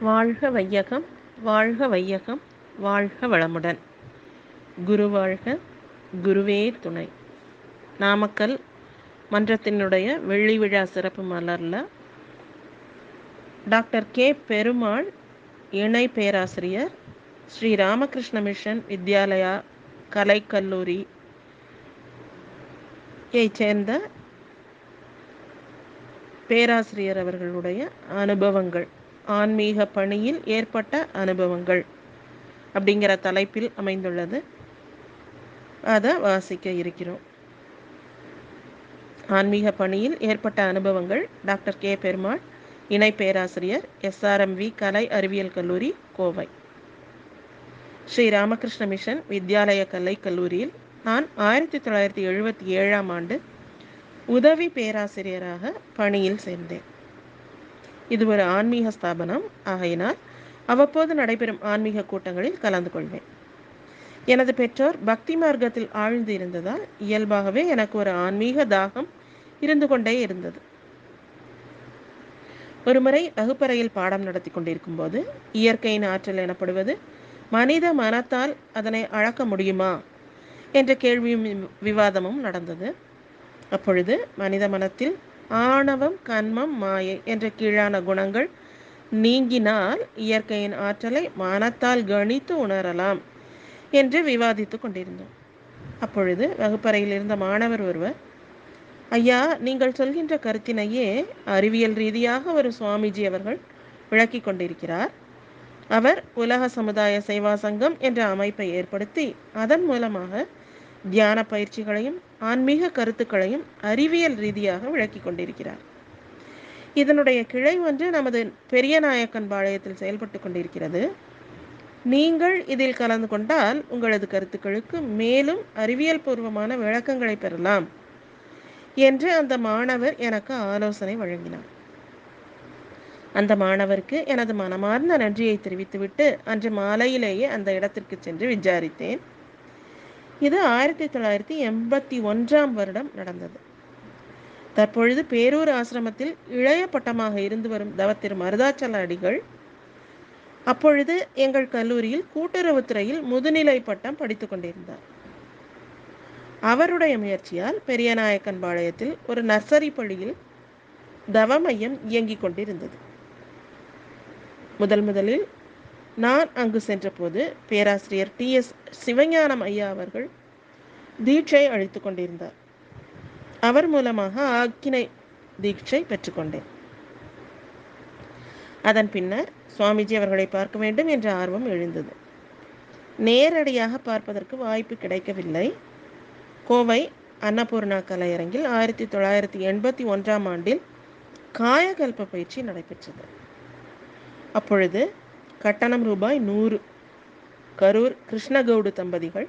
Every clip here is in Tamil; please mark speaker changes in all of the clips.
Speaker 1: வாழ்க வையகம், வாழ்க வையகம், வாழ்க வளமுடன். குரு வாழ்க, குருவே துணை. நாமக்கல் மன்றத்தினுடைய வெள்ளி விழா சிறப்பு மலரில் டாக்டர் கே பெருமாள் இணை பேராசிரியர், ஸ்ரீ ராமகிருஷ்ண மிஷன் வித்யாலயா கலைக்கல்லூரியை சேர்ந்த பேராசிரியர் அவர்களுடைய அனுபவங்கள், ஆன்மீக பணியில் ஏற்பட்ட அனுபவங்கள் அப்படிங்கிற தலைப்பில் அமைந்துள்ளது. அதை வாசிக்க இருக்கிறோம். ஆன்மீக பணியில் ஏற்பட்ட அனுபவங்கள். டாக்டர் கே பெருமாள், இணை பேராசிரியர், SRMV கலை அறிவியல் கல்லூரி, கோவை. ஸ்ரீ ராமகிருஷ்ண மிஷன் வித்யாலய கலை கல்லூரியில் நான் 1977ஆம் ஆண்டு உதவி பேராசிரியராக பணியில் சேர்ந்தேன். இது ஒரு ஆன்மீக ஸ்தாபனம் ஆகையினால் அவ்வப்போது நடைபெறும் ஆன்மீக கூட்டங்களில் கலந்து கொள்வேன். எனது பெற்றோர் பக்தி மார்க்கத்தில் ஆழ்ந்து இருந்ததால் இயல்பாகவே எனக்கு ஒரு ஆன்மீக தாகம் இருந்து கொண்டே இருந்தது. ஒருமுறை வகுப்பறையில் பாடம் நடத்தி கொண்டிருக்கும் போது இயற்கையின் ஆற்றல் எனப்படுவது மனித மனத்தால் அதனை அளக்க முடியுமா என்ற கேள்வியும் விவாதமும் நடந்தது. அப்பொழுது மனித மனத்தில் ஆணவம், கன்மம், மாயை என்ற கீழான குணங்கள் நீங்கினால் இயற்கையின் ஆற்றலை மனத்தால் கணித்து உணரலாம் என்று விவாதித்து கொண்டிருந்தோம். அப்பொழுது வகுப்பறையில் இருந்த மாணவர் ஒருவர், ஐயா, நீங்கள் சொல்கின்ற கருத்தினையே அறிவியல் ரீதியாக ஒரு சுவாமிஜி அவர்கள் விளக்கி கொண்டிருக்கிறார். அவர் உலக சமுதாய சேவா சங்கம் என்ற அமைப்பை ஏற்படுத்தி அதன் மூலமாக தியான பயிற்சிகளையும் ஆன்மீக கருத்துக்களையும் அறிவியல் ரீதியாக விளக்கி கொண்டிருக்கிறார். இதனுடைய கிளை ஒன்று நமது பெரியநாயக்கன் பாளையத்தில் செயல்பட்டு கொண்டிருக்கிறது. நீங்கள் இதில் கலந்து கொண்டால் உங்களது கருத்துக்களுக்கு மேலும் அறிவியல் பூர்வமான விளக்கங்களை பெறலாம் என்று அந்த மாணவர் எனக்கு ஆலோசனை வழங்கினார். அந்த மாணவருக்கு எனது மனமார்ந்த நன்றியை தெரிவித்துவிட்டு அன்று மாலையிலேயே அந்த இடத்திற்கு சென்று விசாரித்தேன். இது 1981ஆம் வருடம் நடந்தது. தற்பொழுது பேரூர் ஆசிரமத்தில் இளைய பட்டமாக இருந்து வரும் தவத்திரு மருதாச்சல அடிகள் அப்பொழுது எங்கள் கல்லூரியில் கூட்டுறவுத்துறையில் முதுநிலை பட்டம் படித்து கொண்டிருந்தார். அவருடைய முயற்சியால் பெரியநாயக்கன் பாளையத்தில் ஒரு நர்சரி பள்ளியில் தவ மையம் இயங்கிக் கொண்டிருந்தது. முதலில் நான் அங்கு சென்ற போது பேராசிரியர் TS சிவஞானம் ஐயா அவர்கள் தீட்சை அளித்து கொண்டிருந்தார். அவர் மூலமாக ஆக்கினை தீட்சை பெற்றுக்கொண்டேன். அதன் பின்னர் சுவாமிஜி அவர்களை பார்க்க வேண்டும் என்ற ஆர்வம் எழுந்தது. நேரடியாக பார்ப்பதற்கு வாய்ப்பு கிடைக்கவில்லை. கோவை அன்னபூர்ணா கலையரங்கில் 1981ஆம் ஆண்டில் காயகல்ப பயிற்சி நடைபெற்றது. அப்பொழுது கட்டணம் ரூபாய் 100. கரூர் கிருஷ்ணகவுடு தம்பதிகள்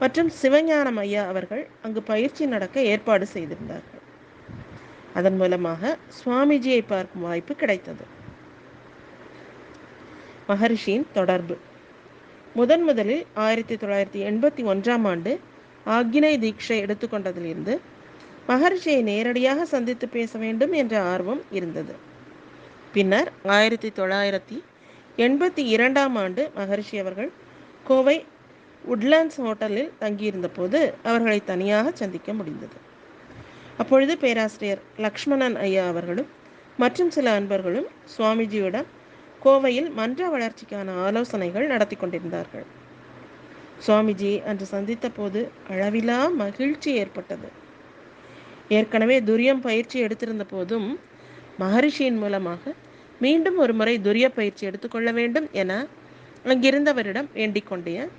Speaker 1: மற்றும் சிவஞானம் ஐயா அவர்கள் அங்கு பயிற்சி நடக்க ஏற்பாடு செய்திருந்தார்கள். அதன் மூலமாக சுவாமிஜியை பார்க்கும் வாய்ப்பு கிடைத்தது. மகரிஷியின் தொடர்பு. முதலில் 1981ஆம் ஆண்டு ஆக்ஞை தீட்சை எடுத்துக்கொண்டதிலிருந்து மகரிஷியை நேரடியாக சந்தித்து பேச வேண்டும் என்ற ஆர்வம் இருந்தது. பின்னர் 1982ஆம் ஆண்டு மகரிஷி அவர்கள் கோவை உட்லாண்ட்ஸ் ஹோட்டலில் தங்கியிருந்த போது அவர்களை தனியாக சந்திக்க முடிந்தது. அப்பொழுது பேராசிரியர் லக்ஷ்மணன் ஐயா அவர்களும் மற்றும் சில அன்பர்களும் சுவாமிஜியுடன் கோவையில் மன்ற வளர்ச்சிக்கான ஆலோசனைகள் நடத்தி கொண்டிருந்தார்கள். சுவாமிஜி அன்று சந்தித்த போது அளவிலா மகிழ்ச்சி ஏற்பட்டது. ஏற்கனவே துரியம் பயிற்சி எடுத்திருந்த போதும் மகரிஷியின் மூலமாக மீண்டும் ஒரு முறை துரிய பயிற்சி எடுத்துக்கொள்ள வேண்டும் என அங்கிருந்தவரிடம் வேண்டிக் கொண்டேன்.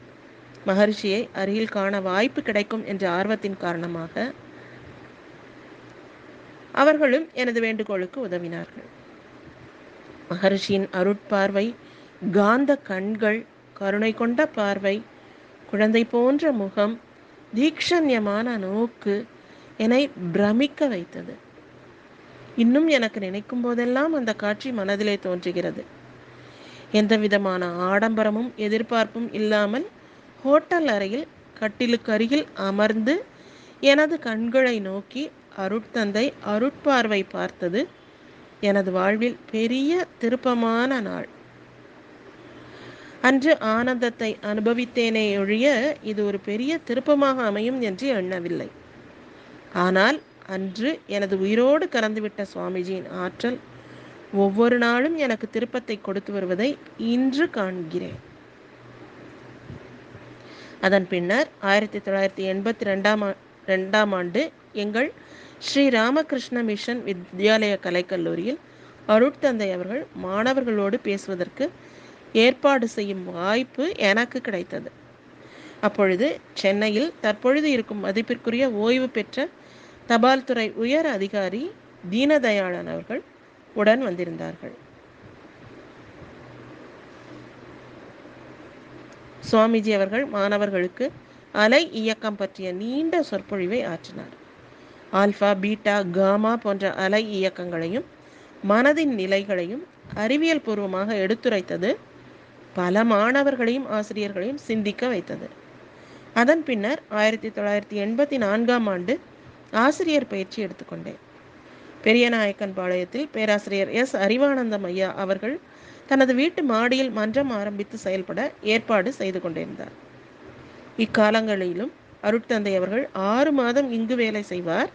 Speaker 1: மகரிஷியை அருகில் காண வாய்ப்பு கிடைக்கும் என்ற ஆர்வத்தின் காரணமாக அவர்களும் எனது வேண்டுகோளுக்கு உதவினார்கள். மகரிஷியின் அருட்பார்வை, காந்த கண்கள், கருணை கொண்ட பார்வை, குழந்தை போன்ற முகம், தீக்ஷண்யமான நோக்கு என்னை பிரமிக்க வைத்தது. இன்னும் எனக்கு நினைக்கும் போதெல்லாம் அந்த காட்சி மனதிலே தோன்றுகிறது. எந்த விதமான ஆடம்பரமும் எதிர்பார்ப்பும் இல்லாமல் ஹோட்டல் அறையில் கட்டிலுக்கு அருகில் அமர்ந்து எனது கண்களை நோக்கி அருட்தந்தை அருட்பார்வை பார்த்தது எனது வாழ்வில் பெரிய திருப்பமான நாள். அன்று ஆனந்தத்தை அனுபவித்தேனே ஒழிய இது ஒரு பெரிய திருப்பமாக அமையும் என்று எண்ணவில்லை. ஆனால் அன்று எனது உயிரோடு கலந்துவிட்ட சுவாமிஜியின் ஆற்றல் ஒவ்வொரு நாளும் எனக்கு திருப்பத்தை கொடுத்து வருவதை இன்று காண்கிறேன். அதன் பின்னர் 1982ஆம் ஆண்டு எங்கள் ஸ்ரீ ராமகிருஷ்ண மிஷன் வித்யாலய கலைக்கல்லூரியில் அருட்தந்தை அவர்கள் மாணவர்களோடு பேசுவதற்கு ஏற்பாடு செய்யும் வாய்ப்பு எனக்கு கிடைத்தது. அப்பொழுது சென்னையில் தற்பொழுது இருக்கும் மதிப்பிற்குரிய ஓய்வு பெற்ற தபால் துறை உயர் அதிகாரி தீனதயாளன் அவர்கள் உடன் வந்திருந்தார்கள். சுவாமிஜி அவர்கள் மாணவர்களுக்கு அலை இயக்கம் பற்றிய நீண்ட சொற்பொழிவை ஆற்றினார். ஆல்பா, பீட்டா, காமா போன்ற அலை இயக்கங்களையும் மனதின் நிலைகளையும் அறிவியல் பூர்வமாக எடுத்துரைத்தது பல மாணவர்களையும் ஆசிரியர்களையும் சிந்திக்க வைத்தது. அதன் பின்னர் 1984ஆம் ஆண்டு ஆசிரியர் பயிற்சி எடுத்துக்கொண்டேன். பெரியநாயக்கன் பாளையத்தில் பேராசிரியர் எஸ் அறிவானந்தம் ஐயா அவர்கள் தனது வீட்டு மாடியில் மன்றம் ஆரம்பித்து செயல்பட ஏற்பாடு செய்து கொண்டிருந்தார். இக்காலங்களிலும் அருட்தந்தை அவர்கள் 6 மாதம் இங்கு வேலை செய்வார்.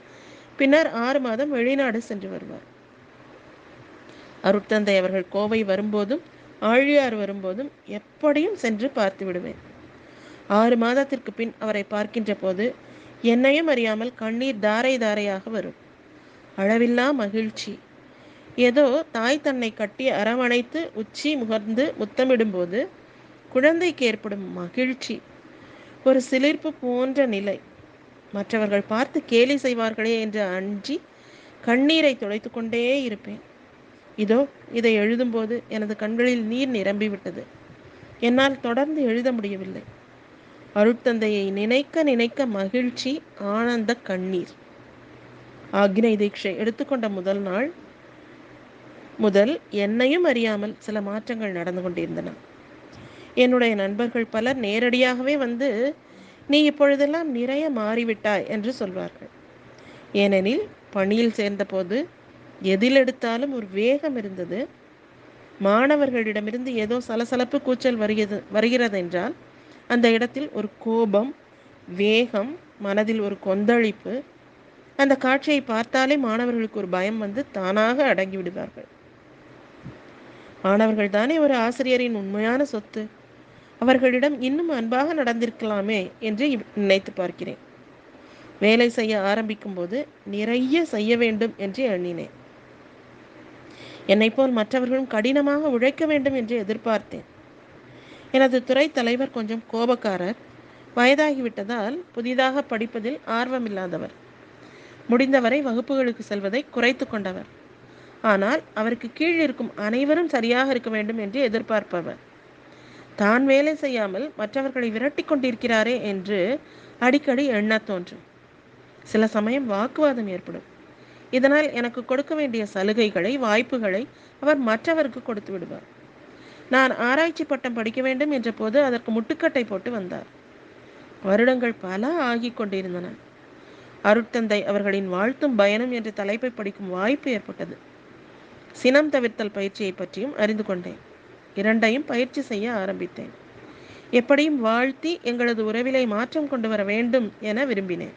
Speaker 1: பின்னர் 6 மாதம் வெளிநாடு சென்று வருவார். அருட்தந்தை அவர்கள் கோவை வரும்போதும் ஆழியார் வரும்போதும் எப்படியும் சென்று பார்த்து விடுவேன். 6 மாதத்திற்கு பின் அவரை பார்க்கின்ற போது என்னையும் அறியாமல் கண்ணீர் தாரை தாரையாக வரும். அளவில்லா மகிழ்ச்சி. ஏதோ தாய் தன்னை கட்டி அரவணைத்து உச்சி முகர்ந்து முத்தமிடும்போது குழந்தைக்கு ஏற்படும் மகிழ்ச்சி, ஒரு சிலிர்ப்பு போன்ற நிலை. மற்றவர்கள் பார்த்து கேலி செய்வார்களே என்று அஞ்சி கண்ணீரை துடைத்து கொண்டே இருப்பேன். இதோ இதை எழுதும்போது எனது கண்களில் நீர் நிரம்பிவிட்டது. என்னால் தொடர்ந்து எழுத முடியவில்லை. அருட்தந்தையை நினைக்க நினைக்க மகிழ்ச்சி, ஆனந்த கண்ணீர். ஆக்னை தீட்சை எடுத்துக்கொண்ட முதல் நாள் முதல் என்னையும் அறியாமல் சில மாற்றங்கள் நடந்து கொண்டிருந்தன. என்னுடைய நண்பர்கள் பலர் நேரடியாகவே வந்து, நீ இப்பொழுதெல்லாம் நிறைய மாறிவிட்டாய் என்று சொல்வார்கள். ஏனெனில் பணியில் சேர்ந்தபோது எதில் எடுத்தாலும் ஒரு வேகம் இருந்தது. மாணவர்களிடமிருந்து ஏதோ சலசலப்பு கூச்சல் வருகிறது என்றால் அந்த இடத்தில் ஒரு கோபம், வேகம், மனதில் ஒரு கொந்தளிப்பு. அந்த காட்சியை பார்த்தாலே மாணவர்களுக்கு ஒரு பயம் வந்து தானாக அடங்கி விடுவார்கள். மாணவர்கள் தானே ஒரு ஆசிரியரின் உண்மையான சொத்து. அவர்களிடம் இன்னும் அன்பாக நடந்திருக்கலாமே என்று நினைத்து பார்க்கிறேன். வேலை செய்ய ஆரம்பிக்கும் போது நிறைய செய்ய வேண்டும் என்று எண்ணினேன். என்னை போல் மற்றவர்களும் கடினமாக உழைக்க வேண்டும் என்று எதிர்பார்த்தேன். எனது துறை தலைவர் கொஞ்சம் கோபக்காரர். வயதாகிவிட்டதால் புதிதாக படிப்பதில் ஆர்வமில்லாதவர். முடிந்தவரை வகுப்புகளுக்கு செல்வதை குறைத்து கொண்டவர். ஆனால் அவருக்கு கீழ் இருக்கும் அனைவரும் சரியாக இருக்க வேண்டும் என்று எதிர்பார்ப்பவர். தான் வேலை செய்யாமல் மற்றவர்களை விரட்டி கொண்டிருக்கிறாரே என்று அடிக்கடி எண்ண தோன்றும். சில சமயம் வாக்குவாதம் ஏற்படும். இதனால் எனக்கு கொடுக்க வேண்டிய சலுகைகளை, வாய்ப்புகளை அவர் மற்றவருக்கு கொடுத்து விடுவார். நான் ஆராய்ச்சி பட்டம் படிக்க வேண்டும் என்ற போது அதற்கு முட்டுக்கட்டை போட்டு வந்தார். வருடங்கள் பல ஆகி கொண்டிருந்தன. அருட்தந்தை அவர்களின் வாழ்த்தும் பயனும் என்ற தலைப்பை படிக்கும் வாய்ப்பு ஏற்பட்டது. சினம் தவிர்த்தல் பயிற்சியை பற்றியும் அறிந்து கொண்டேன். இரண்டையும் பயிற்சி செய்ய ஆரம்பித்தேன். எப்படியும் வாழ்த்தி எங்களது உறவிலை மாற்றம் கொண்டு வர வேண்டும் என விரும்பினேன்.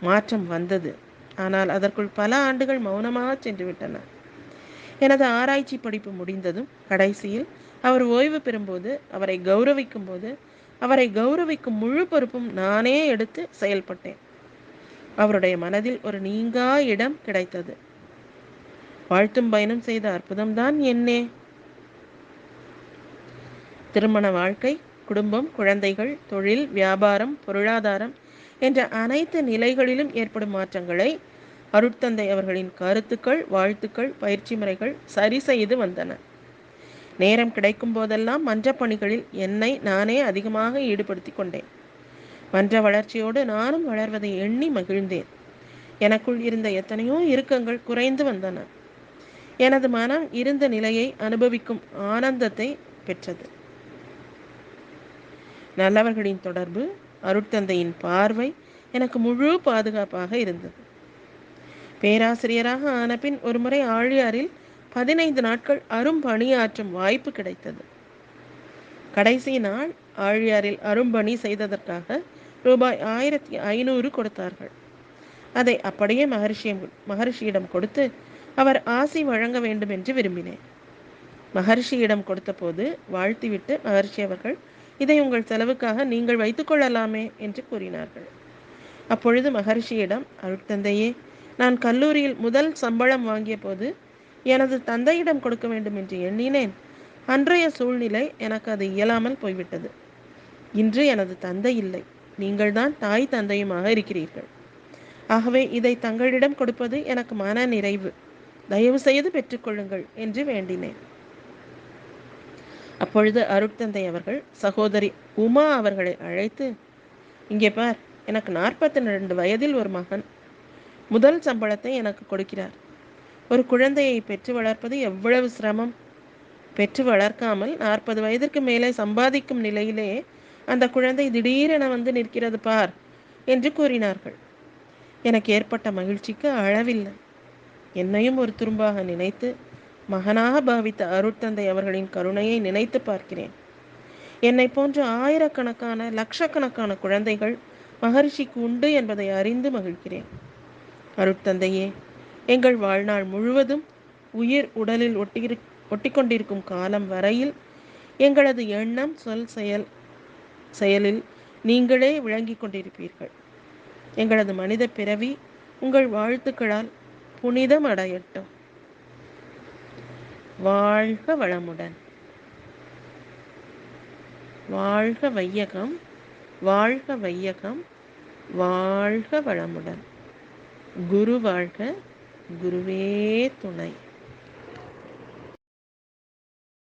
Speaker 1: மாற்றம் வந்தது. ஆனால் அதற்குள் பல ஆண்டுகள் மௌனமாக சென்று விட்டன. எனது ஆராய்ச்சி படிப்பு முடிந்ததும் கடைசியில் அவர் ஓய்வு பெறும்போது, அவரை கௌரவிக்கும் போது, அவரை கௌரவிக்கும் முழு பொறுப்பும் நானே எடுத்து செயல்பட்டேன். அவருடைய மனதில் ஒரு நீங்கா இடம் கிடைத்தது. வாழ்த்தும் பயனும் செய்த அற்புதம்தான் என்னே. திருமண வாழ்க்கை, குடும்பம், குழந்தைகள், தொழில், வியாபாரம், பொருளாதாரம் என்ற அனைத்து நிலைகளிலும் ஏற்படும் மாற்றங்களை அருட்தந்தை அவர்களின் கருத்துக்கள், வாழ்த்துக்கள், பயிற்சி முறைகள் சரி செய்து வந்தன. நேரம் கிடைக்கும் போதெல்லாம் மன்ற பணிகளில் என்னை நானே அதிகமாக ஈடுபடுத்தி கொண்டேன். மன்ற வளர்ச்சியோடு நானும் வளர்வதை எண்ணி மகிழ்ந்தேன். எனக்குள் இருந்த எத்தனையோ இறுக்கங்கள் குறைந்து வந்தன. எனது மனம் இருந்த நிலையை அனுபவிக்கும் ஆனந்தத்தை பெற்றது. நல்லவர்களின் தொடர்பு, அருட்தந்தையின் பார்வை எனக்கு முழு பாதுகாப்பாக இருந்தது. பேராசிரியராக ஆன பின் ஒருமுறை ஆழியாரில் 15 நாட்கள் அரும் பணியாற்றும் வாய்ப்பு கிடைத்தது. கடைசி நாள் ஆழியாரில் அரும்பணி செய்ததற்காக ரூபாய் 1500 கொடுத்தார்கள். அதை அப்படியே மகரிஷியிடம் கொடுத்து அவர் ஆசி வழங்க வேண்டும் என்று விரும்பினேன். மகர்ஷியிடம் கொடுத்தபோது வாழ்த்திவிட்டு மகர்ஷி அவர்கள், இதை உங்கள் செலவுக்காக நீங்கள் வைத்துக்கொள்ளலாமே என்று கூறினார்கள். அப்பொழுது மகர்ஷியிடம், அருட்தந்தையே, நான் கல்லூரியில் முதல் சம்பளம் வாங்கிய போது எனது தந்தையிடம் கொடுக்க வேண்டும் என்று எண்ணினேன். அன்றைய சூழ்நிலை எனக்கு அது இயலாமல் போய்விட்டது. இன்று எனது தந்தை இல்லை, நீங்கள்தான் தாய் தந்தையுமாக இருக்கிறீர்கள். ஆகவே இதை தங்களிடம் கொடுப்பது எனக்கு மன நிறைவு. தயவு செய்து பெற்றுக்கொள்ளுங்கள் என்று வேண்டினேன். அப்பொழுது அருட்தந்தை அவர்கள் சகோதரி உமா அவர்களை அழைத்து, இங்கே பார், எனக்கு 42 வயதில் ஒரு மகன். முதல் சம்பளத்தை எனக்கு கொடுக்கிறார். ஒரு குழந்தையை பெற்று வளர்ப்பது எவ்வளவு சிரமம்! பெற்று வளர்க்காமல் 40 வயதிற்கு மேலே சம்பாதிக்கும் நிலையிலே அந்த குழந்தை திடீரென வந்து நிற்கிறது பார் என்று கூறினார்கள். எனக்கு ஏற்பட்ட மகிழ்ச்சிக்கு அளவில்லை. என்னையும் ஒரு துரும்பாக நினைத்து மகனாக பாவித்த அருட்தந்தை அவர்களின் கருணையை நினைத்து பார்க்கிறேன். என்னை போன்ற ஆயிரக்கணக்கான லட்சக்கணக்கான குழந்தைகள் மகரிஷிக்கு உண்டு என்பதை அறிந்து மகிழ்கிறேன். அருட்தந்தையே, எங்கள் வாழ்நாள் முழுவதும் உயிர் உடலில் ஒட்டிக்கொண்டிருக்கும் காலம் வரையில் எங்களது எண்ணம், சொல், செயலில் நீங்களே விளங்கிக் கொண்டிருப்பீர்கள். எங்களது மனித பிறவி உங்கள் வாழ்த்துக்களால் புனிதம் அடையட்டும். வாழ்க வளமுடன். வாழ்க வையகம், வாழ்க வையகம், வாழ்க வளமுடன். குரு வாழ்க, குருவே துணை.